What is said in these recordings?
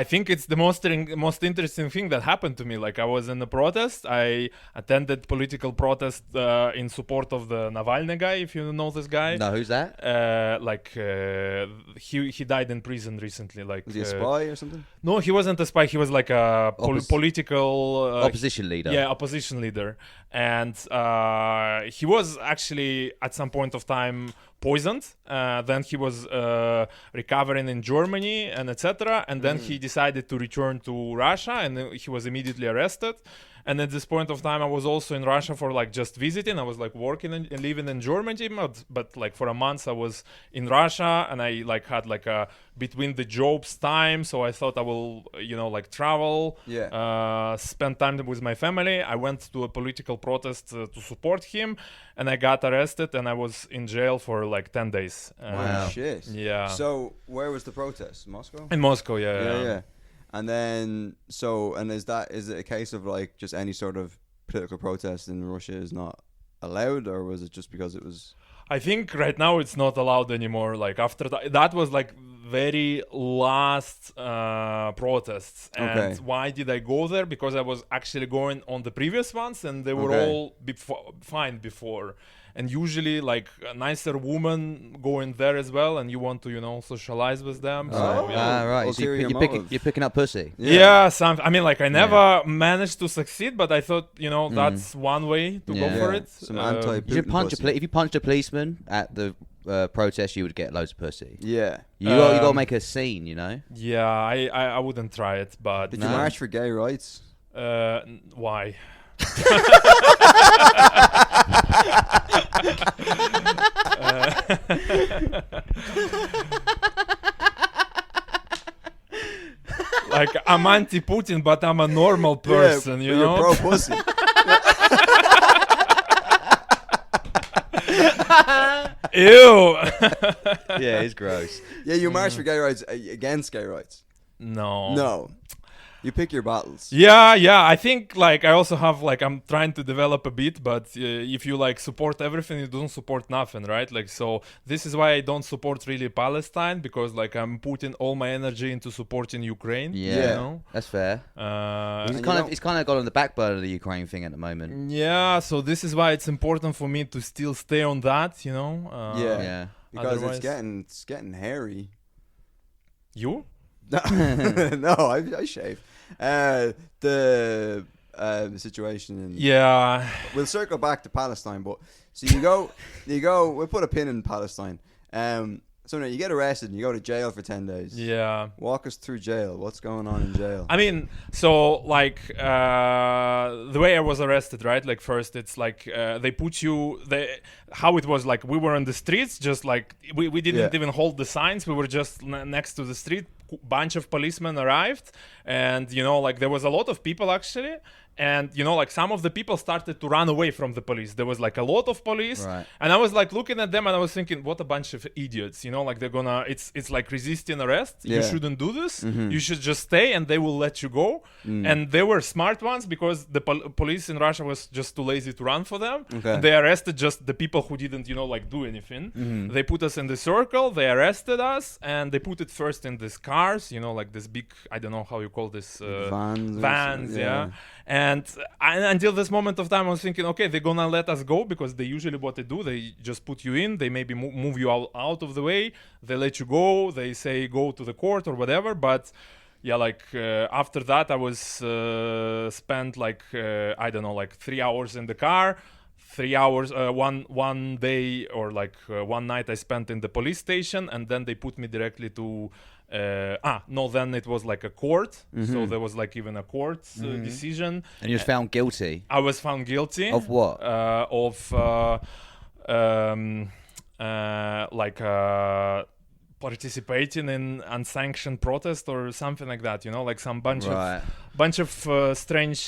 I think it's the most interesting thing that happened to me. Like I was in a protest. I attended political protest in support of the Navalny guy. If you know this guy, No, who's that? He died in prison recently. Like Was he a spy or something? no, he wasn't a spy. He was like a political Opposition leader. Yeah, opposition leader, and he was actually at some point of time poisoned. Then he was recovering in Germany and etc. And then he decided to return to Russia, and he was immediately arrested. And at this point of time, I was also in Russia for like just visiting. I was like working and living in Germany, but like for a month I was in Russia, and I like had like a between the jobs time. So I thought I will, like travel, spend time with my family. I went to a political protest to support him, and I got arrested, and I was in jail for like 10 days. Wow. Shit. Yeah. So where was the protest? Moscow? In Moscow, yeah. Yeah. And then, is it a case of like just any sort of political protest in Russia is not allowed, or was it just because it was? I think right now it's not allowed anymore. Like after that was like very last protests. And Okay. why did I go there? Because I was actually going on the previous ones, and they were all fine before. And usually like a nicer woman going there as well, and you want to socialize with them. So, Right. So Ulterior you're motive. picking up pussy. I mean, like I never managed to succeed, but I thought that's one way to go for it. Some anti-Putin You should punch pussy. if you punched a policeman at the protest, you would get loads of pussy. Yeah. You got to make a scene, Yeah, I wouldn't try it, but Did you march for gay rights? why? Like I'm anti-Putin, but I'm a normal person, you know. You're pro pussy. Ew. Yeah, it's gross. Yeah, you march for gay rights against gay rights. No. No. You pick your battles. Yeah. I think like I also have like I'm trying to develop a bit, but if you like support everything, you don't support nothing, right? Like so, this is why I don't support really Palestine, because like I'm putting all my energy into supporting Ukraine. Yeah, You know? that's fair. And It's kind of got on the back burner, the Ukraine thing at the moment. Yeah. So this is why it's important for me to still stay on that. You know. Yeah. Because Otherwise- it's getting hairy. You? No, I shave. The situation in Yeah. We'll circle back to Palestine, but so you go. We'll put a pin in Palestine. So now you get arrested and you go to jail for 10 days. Yeah. Walk us through jail. What's going on in jail? I mean, so like the way I was arrested, right? Like first, it's like they put you. How it was like we were on the streets, just like we didn't even hold the signs. We were just next to the street. Bunch of policemen arrived, and like there was a lot of people actually. And like some of the people started to run away from the police. There was like a lot of police, Right. and I was like looking at them, and I was thinking, what a bunch of idiots, like they're gonna. It's like resisting arrest. You Yeah. shouldn't do this. You should just stay, and they will let you go. And they were smart ones because the police in Russia was just too lazy to run for them. Okay. And they arrested just the people who didn't, like do anything. They put us in the circle. They arrested us, and they put it first in these cars, like this big. I don't know how you call this. Vans. or Vans, something, yeah. And until this moment of time, I was thinking, okay, they're gonna let us go, because they usually what they do, they just put you in, they maybe move you out of the way, they let you go, they say go to the court or whatever. But yeah, like after that, I was spent like I don't know, like 3 hours in the car. 3 hours, one day or like one night I spent in the police station, and then they put me directly to. Then it was like a court, so there was like even a court decision. And you was found guilty I was found guilty of what? Participating in unsanctioned protest or something like that, like some bunch Right. of strange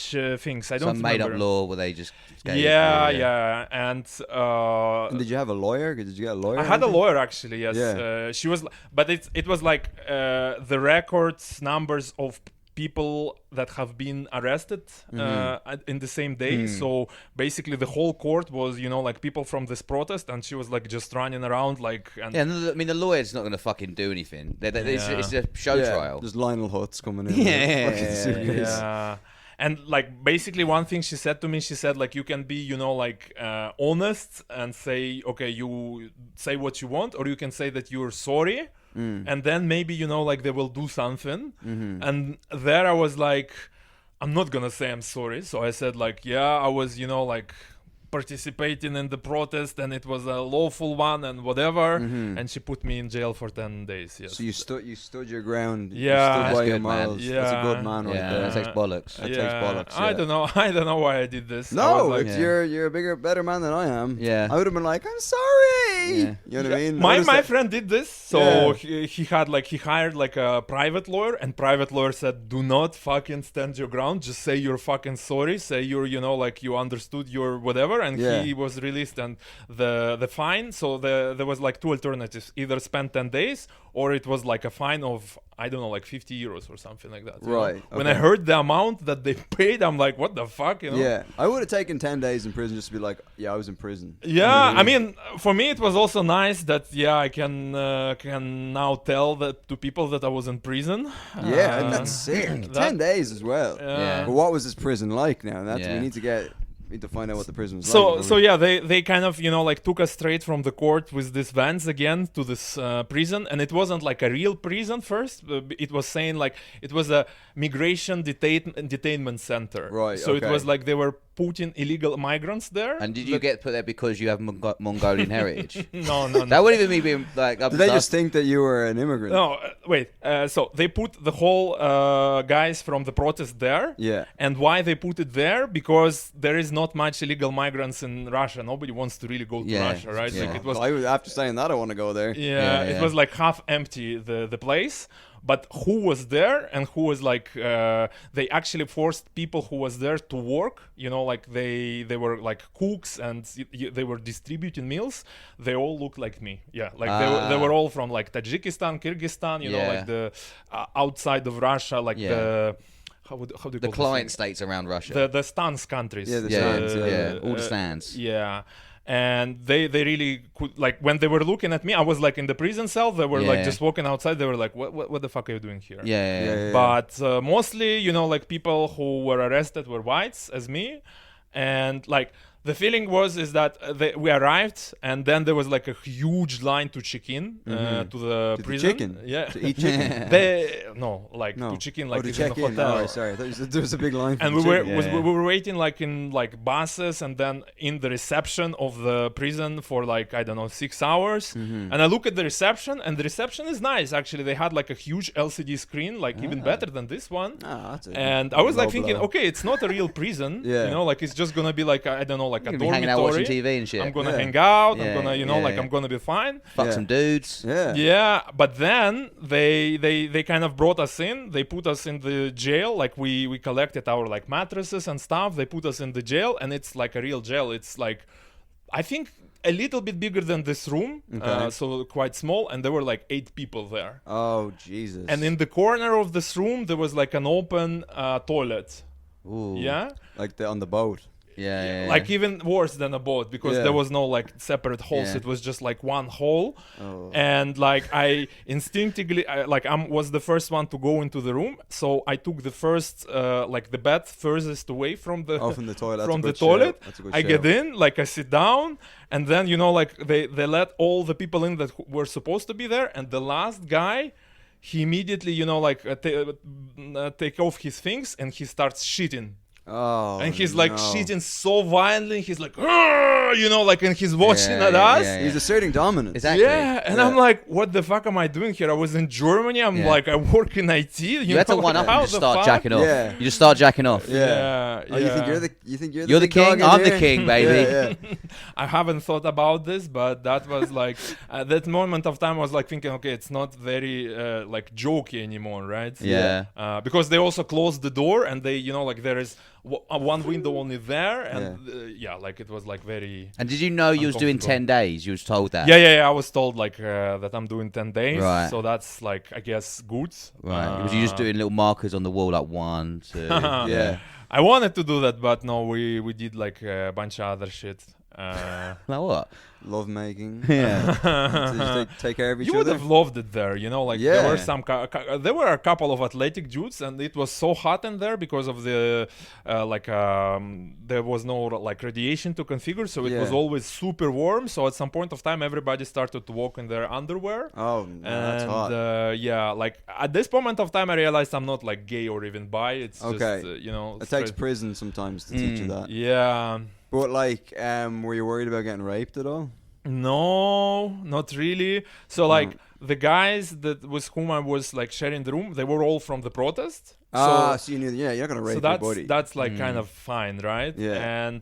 things. I don't Some made up remember. law where they just gave Yeah. And And did you have a lawyer? Did you get a lawyer? I or had a anything? lawyer actually. Yes, Yeah. she was, but it was like the records numbers of people that have been arrested in the same day. Mm. So basically, the whole court was, like people from this protest, and she was like just running around like. And Yeah, I mean the lawyer's not going to fucking do anything. It's a show Yeah, trial. There's Lionel Hutz coming in. Yeah, with a fucking suitcase. Yeah. And like basically one thing she said to me, she said like you can be, like honest and say, okay, you say what you want, or you can say that you're sorry, and then maybe, like they will do something. And there I was like, I'm not gonna say I'm sorry. So I said like, yeah, I was, like participating in the protest and it was a lawful one and whatever. And she put me in jail for 10 days. Yes. So you stood your ground. Yeah. You stood That's by your good, man. morals. That's a good man right Yeah, there. that takes bollocks. That takes bollocks, I yeah. don't know. I don't know why I did this. I No, was like, it's Yeah. you're a better man than I am. Yeah. I would have been like, I'm sorry. Yeah. You know what I mean? I My would've my said- friend did this, so Yeah. he hired like a private lawyer, and private lawyer said, "Do not fucking stand your ground. Just say you're fucking sorry. Say you're like you understood your whatever." And Yeah. he was released, and the fine. So there was like two alternatives: either spend 10 days, or it was like a fine of I don't know, like 50 euros or something like that. you know? Right, When I okay. heard the amount that they paid, I'm like, what the fuck, you know? Yeah, I would have taken 10 days in prison just to be like, yeah, I was in prison. Yeah, I mean, for me it was also nice that I can now tell that to people that I was in prison. Yeah, that's sick. that- 10 days as well. Yeah. But what was this prison like now? That's Yeah. we need to find out what the prison was So like. so yeah, they kind of like took us straight from the court with these vans again to this prison, and it wasn't like a real prison first. It was saying like it was a migration detainment center. Right, So it okay. was like they were putting illegal migrants there. And did you get put there because you have Mongolian heritage? No. That wouldn't even me being like. Did they just think that you were an immigrant? No, wait. So they put the whole guys from the protest there. Yeah. And why they put it there? Because there is not much illegal migrants in Russia. Nobody wants to really go to Yeah, Russia, right? yeah. Like it was. Well, after saying that, I want to go there. Yeah, Yeah. it was like half empty the place. But who was there and who was like they actually forced people who was there to work, like they were like cooks and they were distributing meals. They all looked like me. Yeah, like they were all from like Tajikistan, Kyrgyzstan, Yeah. like the outside of Russia, like Yeah. the how do you the call client this? states around Russia. The stans countries. Yeah, the yeah, stands, yeah, all the stands. Yeah. And they really could, like, when they were looking at me, I was like in the prison cell. They were like Yeah. just walking outside. They were like, what the fuck are you doing here? Yeah. But mostly, like people who were arrested were whites, as me. And like the feeling is that we arrived, and then there was like a huge line to check in to the To the prison. chicken? Yeah. To eat chicken? To check in, like to it's in a check in. hotel. Oh, sorry. I thought you said there was a big line. For And the we were chicken. Yeah. we were waiting like in like buses and then in the reception of the prison for like I don't know 6 hours. And I look at the reception, and the reception is nice actually. They had like a huge LCD screen, like even better than this one. Ah, that's a And I was like low thinking, blow. okay, it's not a real prison. Yeah. Like it's just gonna be like I don't know, like a You're gonna be hanging out watching dormitory. TV and shit. I'm gonna Yeah. hang out. Yeah, I'm gonna yeah, I'm gonna be fine. Fuck Yeah. some dudes. Yeah. Yeah, but then they kind of brought us in. They put us in the jail. Like we collected our like mattresses and stuff. They put us in the jail, and it's like a real jail. It's like I think a little bit bigger than this room, Okay. so quite small. And there were like 8 people there. Oh Jesus. And in the corner of this room, there was like an open toilet. Ooh. Yeah. like on the boat. Yeah. Like even worse than a boat, because Yeah. there was no like separate holes. Yeah. It was just like one hole. Oh. And like I instinctively was the first one to go into the room, so I took the first like the bed furthest away from the Oh, from the toilet. That's from a the good shout. toilet. That's a good I shout. get in, like I sit down, and then like they let all the people in that were supposed to be there, and the last guy, he immediately like take off his things and he starts shitting. Oh. And he's like no. shitting so violently. He's like, like, and he's watching Yeah, at yeah, us. yeah, He's asserting dominance. Exactly. Yeah, and Yeah. I'm like, what the fuck am I doing here? I was in Germany. I'm Yeah. like, I work in IT. You had to know, one up how and just the start fuck? jacking off. Yeah. You just start jacking off. Yeah. Oh, you think you're the You're the big dog king? in I'm the here? king, baby. Yeah, yeah. I haven't thought about this, but that was like at that moment of time, I was like thinking, okay, it's not very like jokey anymore, right? Yeah. Because they also closed the door, and they, like there is one window only there, and like it was like very. And did you know you was doing uncomfortable. 10 days? You was told that? Yeah. I was told like that I'm doing 10 days, Right. so that's like I guess good. Right. Was you just doing little markers on the wall, like 1, 2? Yeah. I wanted to do that, but no, we did like a bunch of other shit. Like what? Love making. Yeah. Did you take care of each You would other? have loved it there, you know. Like there were there were a couple of athletic dudes, and it was so hot in there because of the there was no like radiation to configure, so it was always super warm. So at some point of time, everybody started to walk in their underwear. Oh, no, that's hot. Yeah, like at this moment of time, I realized I'm not like gay or even bi. It's just you know. It takes prison sometimes to teach you that. Yeah. But like, were you worried about getting raped at all? No, not really. So like the guys that with whom I was like sharing the room, they were all from the protest. So you knew, you're not gonna rape so your buddy. that's like kind of fine, right? Yeah. And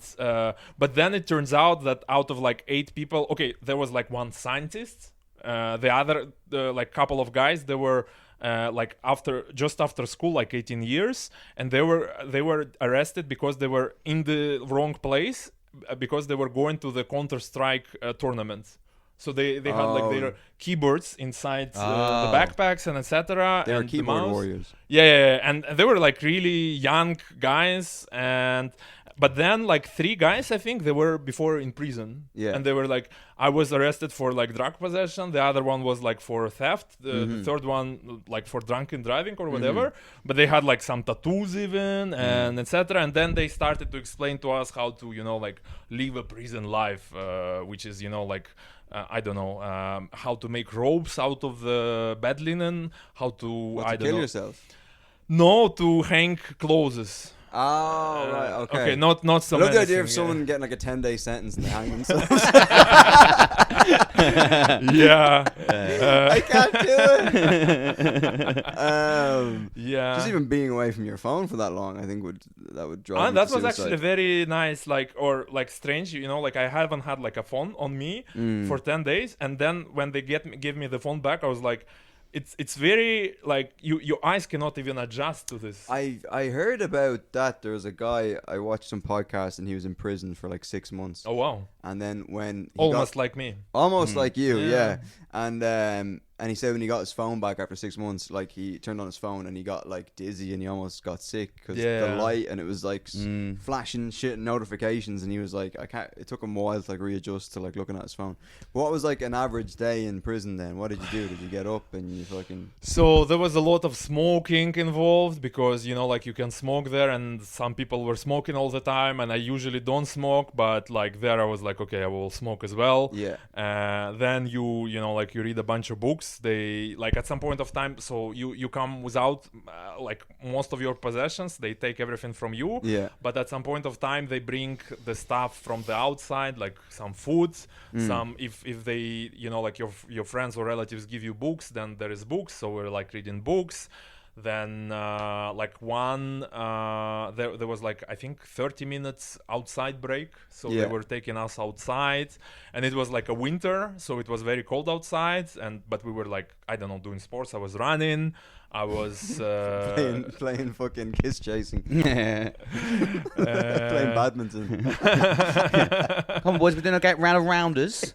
but then it turns out that out of like 8 people, okay, there was like one scientist. The other like couple of guys, they were like just after school, like 18 years, and they were arrested because they were in the wrong place because they were going to the Counter-Strike tournament. So they had like their keyboards inside the backpacks and etc. They were and keyboard the mouse. warriors. Yeah, and they were like really young guys, but then like 3 guys, I think they were before in prison. Yeah. And they were like, I was arrested for like drug possession. The other one was like for theft. The third one like for drunken driving or whatever. But they had like some tattoos even and etc. And then they started to explain to us how to, you know, like live a prison life, which is, you know, like I don't know, how to make ropes out of the bed linen, how to To kill yourself. No, to hang clothes. Oh, right, okay. Okay, not so. I love the idea of menacing, someone getting like a 10-day sentence and they hang themselves. Yeah. I can't do it. Yeah. Just even being away from your phone for that long, I think that would drive. And me that to was suicide. actually very nice, like or like strange, you know, like I haven't had like a phone on me for 10 days, and then when they give me the phone back, I was like, it's very like your eyes cannot even adjust to this. I heard about that. There was a guy, I watched some podcast and he was in prison for like 6 months. Oh wow, And then when he almost got, like me. almost like you, Yeah. yeah. And he said when he got his phone back after 6 months, like he turned on his phone and he got like dizzy and he almost got sick because the Yeah. light, and it was like flashing shit and notifications, and he was like, I can't. It took him a while to like readjust to like looking at his phone. But what was like an average day in prison then? What did you do? Did you get up and you fucking? So there was a lot of smoking involved because, you know, like you can smoke there, and some people were smoking all the time, and I usually don't smoke, but like there I was like, okay, I will smoke as well. Yeah. Then you know, like you read a bunch of books. They like at some point of time, so you come without like most of your possessions. They take everything from you. Yeah. But at some point of time, they bring the stuff from the outside, like some food, some if they, you know, like your friends or relatives give you books, then there is books. So we're like reading books. Then like there was like I think 30 minutes outside break, so Yeah. they were taking us outside, and it was like a winter, so it was very cold outside, but we were like, I don't know, doing sports. I was running, I was playing fucking kiss chasing, Yeah. playing badminton. Come on, boys, we're doing a round of rounders.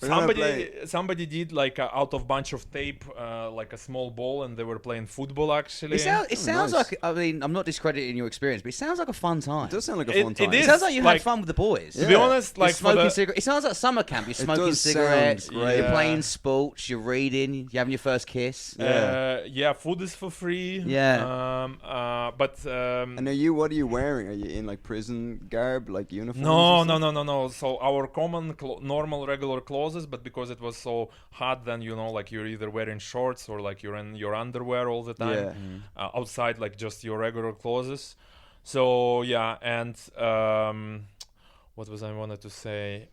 We're gonna play- somebody did like out of bunch of tape like a small ball, and they were playing football actually. It sounds nice. like, I mean, I'm not discrediting your experience, but it sounds like a fun time. It does sound like a It- fun it time. It is. sounds like you like- had fun with the boys. To be Yeah. honest, You're like for smoking the, cigarettes. It sounds like summer camp. You're smoking does sound cigarettes. great. You're Yeah. playing sports. You're reading. You're having your first kiss. yeah, food is for free. Yeah. But And what are you wearing? Are you in like prison garb, like uniforms? no, and no, stuff? no, no, no. So our common, normal, regular clothes, but because it was so hot, then you know, like you're either wearing shorts or like you're in your underwear all the time. Yeah. Outside, like just your regular clothes. So yeah, and what was I wanted to say?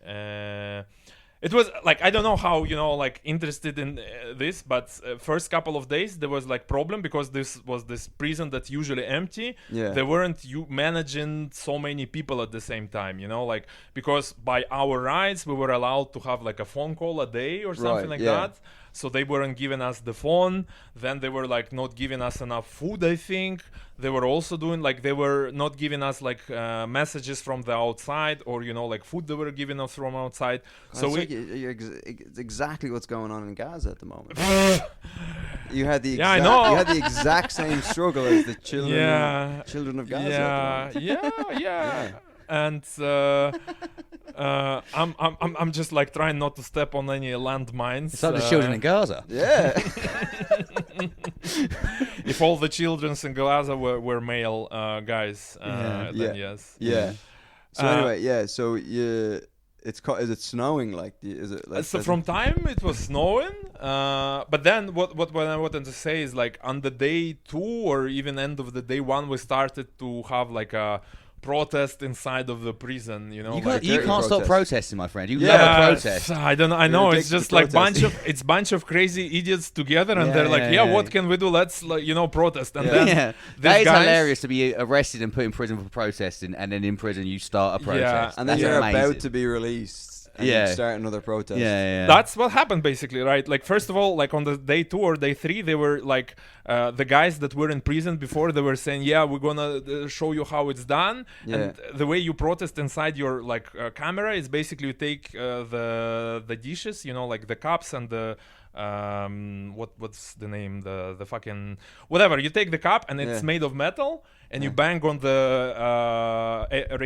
It was like I don't know how, you know, like interested in this, but first couple of days there was like problem because this was this prison that's usually empty. Yeah. They weren't managing so many people at the same time, you know, like because by our rights we were allowed to have like a phone call a day or something Right, like yeah. that. so they weren't giving us the phone. Then they were like not giving us enough food, I think. They were also doing like they were not giving us like messages from the outside, or like food they were giving us from outside. So it's exactly what's going on in Gaza at the moment. You had the Yeah, I know. You had the exact same struggle as the children. Yeah. Children of Gaza. Yeah, at the moment. yeah. And I'm just like trying not to step on any landmines. It's like the children in Gaza. Yeah. If all the children in Gaza were male guys, then Yeah. yes. Yeah. So Uh, anyway, yeah. So is it snowing? Like, is it like? So from time it was snowing, but then what I wanted to say is like on the day 2 or even end of the day 1, we started to have like a protest inside of the prison. You like, can't, you dirty can't stop protest. protesting, my friend. You Yeah. love a protest. I don't know. I You're know. addicted It's to just like protesting. bunch of crazy idiots together, and Yeah, they're like, yeah, yeah. what can we do? Let's protest. And Yeah. then Yeah, these that is guys- hilarious to be arrested and put in prison for protesting, and then in prison you start a Yeah, protest. And then That's you're amazing. about to be released. And Yeah. you start another protest. Yeah. That's what happened basically, right? Like first of all, like on the day 2 or day 3, they were like the guys that were in prison before, they were saying, yeah, we're gonna show you how it's done. Yeah. And the way you protest inside your like camera is basically you take the dishes, like the cups and the what's the name, the fucking whatever, you take the cup and it's Yeah. made of metal, and you bang on the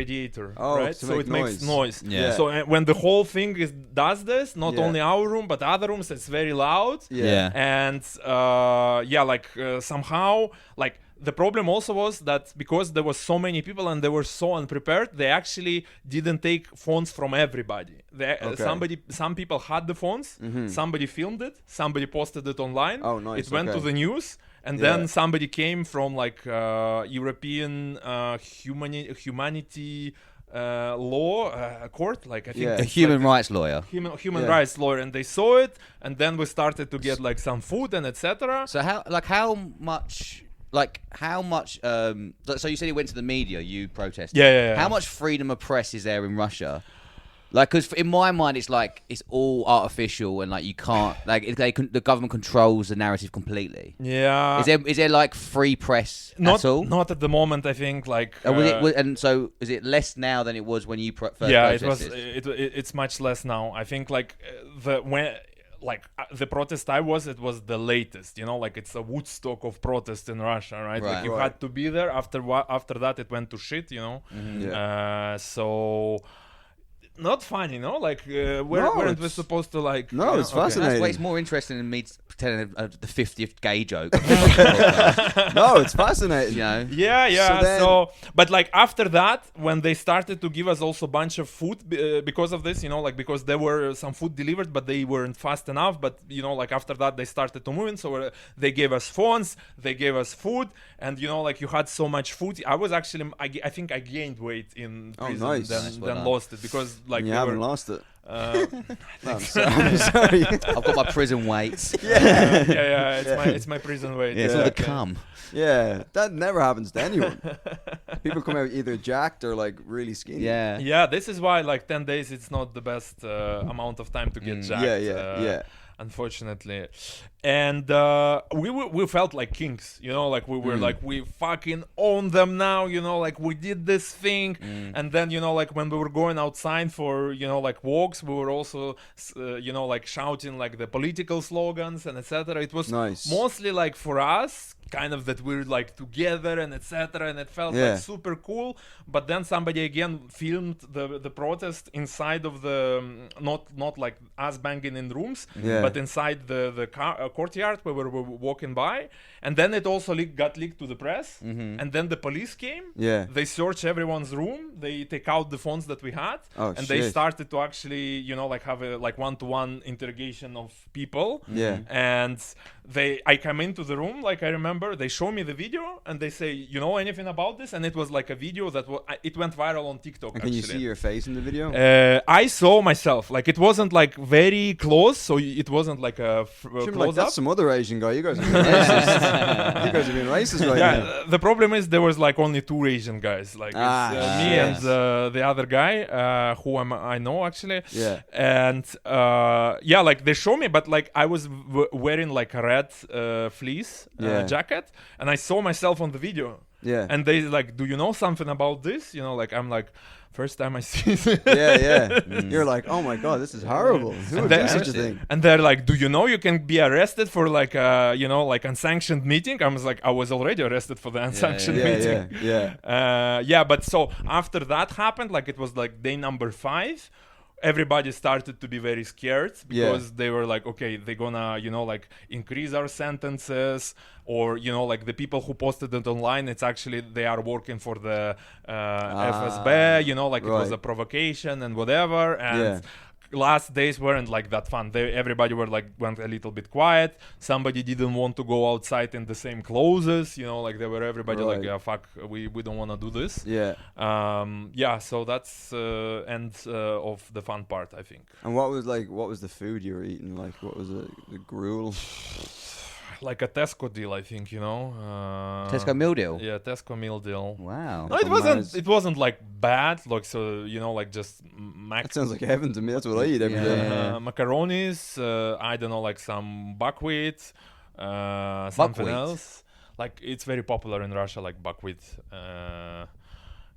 radiator, Oh, right? to So make it makes noise. Yeah. So when the whole thing does this, not Yeah. only our room but other rooms, it's very loud. Yeah. And somehow like the problem also was that because there was so many people and they were so unprepared, they actually didn't take phones from everybody. Okay. Some people had the phones, somebody filmed it, somebody posted it online. Oh, nice, It went to okay. the news, and Yeah. then somebody came from like European humanity law court, like I think Yeah. A it's human like rights lawyer. human Yeah. rights lawyer, and they saw it, and then we started to get like some food and etc. So how much so you said you went to the media, you protested. Yeah. How much freedom of press is there in Russia? Like, because in my mind, it's like it's all artificial, and like you can't like the government controls the narrative completely. Yeah. Is there like free press at all? Not at the moment, I think. Like And so is it less now than it was when you first yeah, it was. protested? It's much less now. I think like the protest it was the latest. Like it's a Woodstock of protest in Russia, right? Like Right. you Right. had to be there. After that, it went to shit. Yeah. So. Not funny, like weren't we it's- supposed to like? No, it's okay. fascinating. That's way it's more interesting than me telling the 50th gay joke. No, it's fascinating. You know? Yeah. So But like after that, when they started to give us also a bunch of food because of this, because there were some food delivered, but they weren't fast enough. But like after that, they started to move in. So they gave us phones, they gave us food, and like you had so much food. I was actually, I think I gained weight in prison, nice. then, Nice, well then done. lost it because like You we haven't were, lost it. uh, No, I'm sorry. I've got my prison weights. yeah, it's my prison weight. Yeah, it's all the okay. cum. Yeah, that never happens to anyone. People come out either jacked or like really skinny. Yeah. Yeah, this is why like 10 days it's not the best amount of time to get jacked. Yeah. Unfortunately, and we felt like kings, like we were like we fucking own them now, like we did this thing, and then like when we were going outside for like walks, we were also like shouting like the political slogans and etc. It was Nice. mostly like for us kind of that we're like together and etc. and it felt Yeah. like super cool. But then somebody again filmed the protest inside of the not like us banging in rooms, Yeah. but inside the courtyard where we were walking by, and then it also got leaked to the press, and then the police came. Yeah. They search everyone's room, they take out the phones that we had, Oh, and they shit. started to actually like have a like one-to-one interrogation of people. Yeah. And I come into the room, like I remember, remember they show me the video and they say, you know anything about this? And it was like a video that it went viral on TikTok. And can you see your face in the video? I saw myself. Like it wasn't like very close, so it wasn't like a Like, close that's up. some other Asian guy. You guys are being racist. You guys are being racist right now. Yeah, the problem is there was like only 2 Asian guys, like it's, me yes. and the other guy who I know actually. Yeah. And yeah, like they show me, but like I was wearing like a red fleece Yeah. jacket, and I saw myself on the video. Yeah. And they like, do you know something about this? You know, like I'm like, first time I see this. yeah. You're like, oh my god, this is horrible. Who would do such a thing? And they're like, do you know you can be arrested for like you know, like unsanctioned meeting? I was like, I was already arrested for the unsanctioned meeting. Yeah. But so after that happened, like it was like day number 5. Everybody started to be very scared because they were like, okay, they're gonna, you know, like increase our sentences, or, you know, like the people who posted it online, it's actually they are working for the FSB, you know, like it was a provocation and whatever. And last days weren't like that fun. Everybody went a little bit quiet. Somebody didn't want to go outside in the same clothes, you know, like they were everybody like, yeah, fuck, we don't want to do this. Yeah, so that's end of the fun part, I think. And what was the food you were eating? Like, what was it? The gruel? Like a Tesco deal, I think, you know. Tesco meal deal. Yeah, Tesco meal deal. Wow. No, it wasn't like bad. Like, so, you know, like just That sounds like heaven to me. That's what I eat every day. macaronis. I don't know, like some buckwheat. Something else. Like it's very popular in Russia, like buckwheat.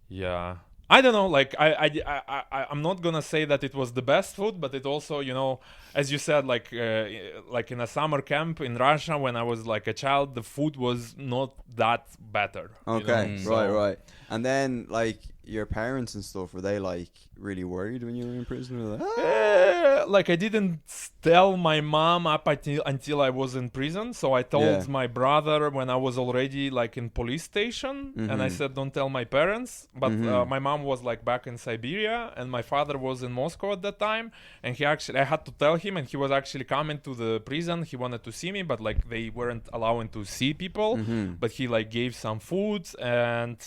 Yeah. I don't know, like I'm not gonna say that it was the best food, but it also, you know, as you said, like in a summer camp in Russia when I was like a child, the food was not that better. Okay, you know? right. And then like your parents and stuff, were they like really worried when you were in prison? Were they like, like I didn't tell my mom up until I was in prison, so I told my brother when I was already like in police station, and I said don't tell my parents. But my mom was like back in Siberia, and my father was in Moscow at that time, and I had to tell him, and he was actually coming to the prison. He wanted to see me, but like they weren't allowing to see people. But he like gave some food, and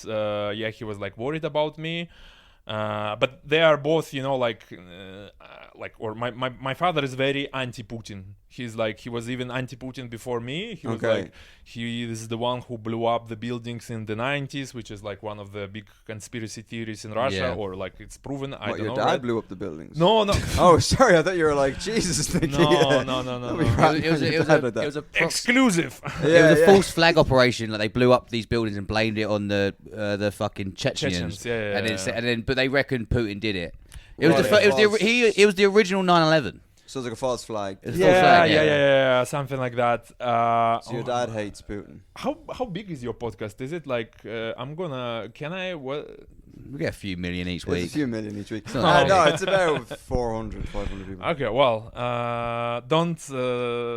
he was like worried about me. But they are both, you know, or my father is very anti-Putin. He was even anti-Putin before me. He was like, he is the one who blew up the buildings in the 90s, which is like one of the big conspiracy theories in Russia, or like it's proven. I don't know. Your dad blew up the buildings? No. Oh, sorry. I thought you were like, Jesus. No. It was a exclusive. It was a false flag operation. Like they blew up these buildings and blamed it on the fucking Chechens. But they reckon Putin did it. It was the original 9/11. So it's like a false flag. Yeah, something like that. So your dad hates Putin. How big is your podcast? Is it like We get a few million each week. It's a few million each week. No, it's about 400, 500 people. Okay, well, don't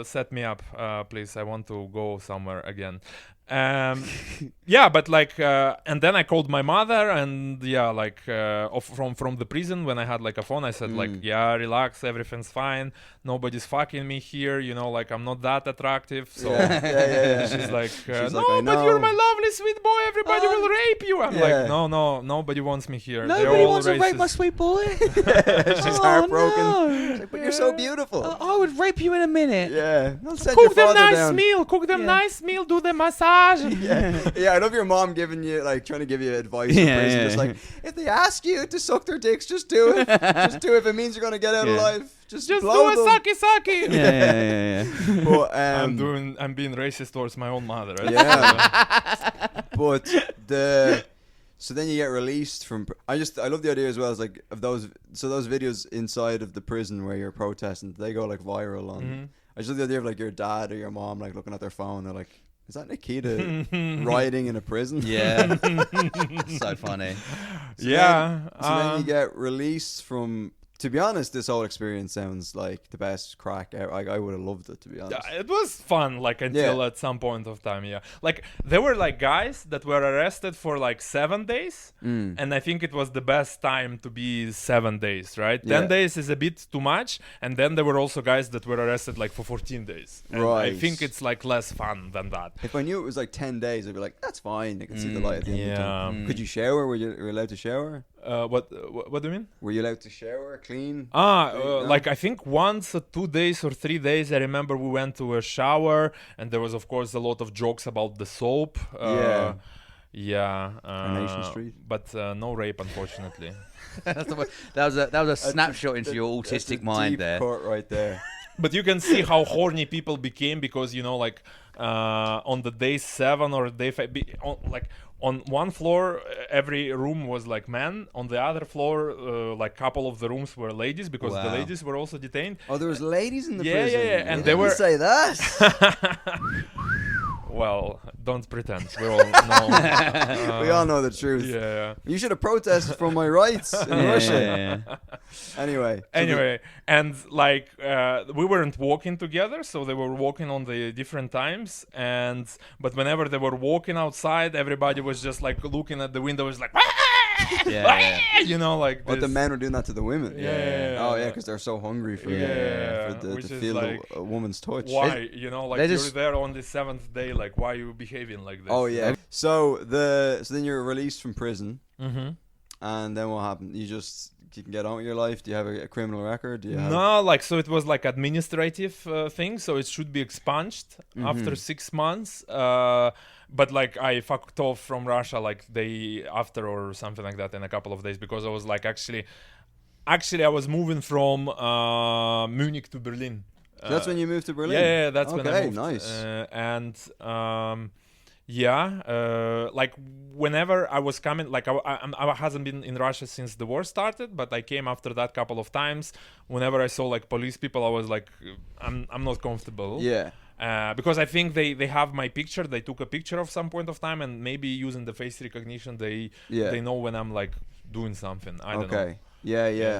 set me up, please. I want to go somewhere again. But like, and then I called my mother, and from the prison when I had like a phone, I said like, yeah, relax, everything's fine, nobody's fucking me here, you know, like I'm not that attractive. So she's like, no, but you're my lovely sweet boy. Everybody will rape you. I'm like, no, nobody wants me here. Nobody wants to rape my sweet boy. She's heartbroken. No. She's like, but you're so beautiful. I would rape you in a minute. Yeah. Cook them nice meal. Do the massage. I love your mom trying to give you advice in prison. Just like, if they ask you to suck their dicks, just do it. Just do it. If it means you're gonna get out alive, just blow do a them. sucky. Yeah. But I'm being racist towards my own mother. Right? Yeah. But so then you get released from. I love the idea as well. It's like of those videos inside of the prison where you're protesting, they go like viral on. I just love the idea of like your dad or your mom like looking at their phone. They're like, is that Nikita rioting in a prison? Yeah. So funny. So then you get released from To be honest, this whole experience sounds like the best crack ever. I would have loved it, to be honest. Yeah, it was fun, like until at some point of time, yeah. Like there were like guys that were arrested for like 7 days, and I think it was the best time to be 7 days, right? 10 days is a bit too much, and then there were also guys that were arrested like for 14 days. And I think it's like less fun than that. If I knew it was like 10 days, I'd be like, that's fine. I can see the light at the end of the tunnel. Could you shower? Were you allowed to shower? What do you mean? Were you allowed to shower, clean? Like I think once or 2 days or 3 days, I remember we went to a shower, and there was of course a lot of jokes about the soap. Coronation Street. But no rape, unfortunately. that was a snapshot into your autistic mind deep there. Cut right there. But you can see how horny people became because like on the day 7 or day 5, on one floor every room was like men. On the other floor, like couple of the rooms were ladies because the ladies were also detained. Oh, there was ladies in the prison. Yeah, and you they were say that. Well, don't pretend. We all know. We all know the truth. Yeah. You should have protested for my rights in Russia. Anyway, and like we weren't walking together, so they were walking on the different times. But whenever they were walking outside, everybody was just like looking at the window, was like, you know, like. But the men were doing that to the women. Oh yeah, because they're so hungry for to feel like, a woman's touch. Why, you know, like you're there on the 7th day, like why are you behaving like this? Oh yeah. So then you're released from prison, and then what happened? You can get on with your life. Do you have a criminal record? No, like so it was like administrative thing, so it should be expunged after 6 months. But like I fucked off from Russia like day after or something like that in a couple of days because I was like actually I was moving from Munich to Berlin. So that's when you moved to Berlin? Yeah, that's when I moved. Nice. Like whenever I was coming, like I hasn't been in Russia since the war started, but I came after that couple of times. Whenever I saw like police people, I was like, I'm not comfortable. Yeah. Because I think they have my picture. They took a picture of some point of time, and maybe using the face recognition, they know when I'm like doing something. I don't know. Yeah.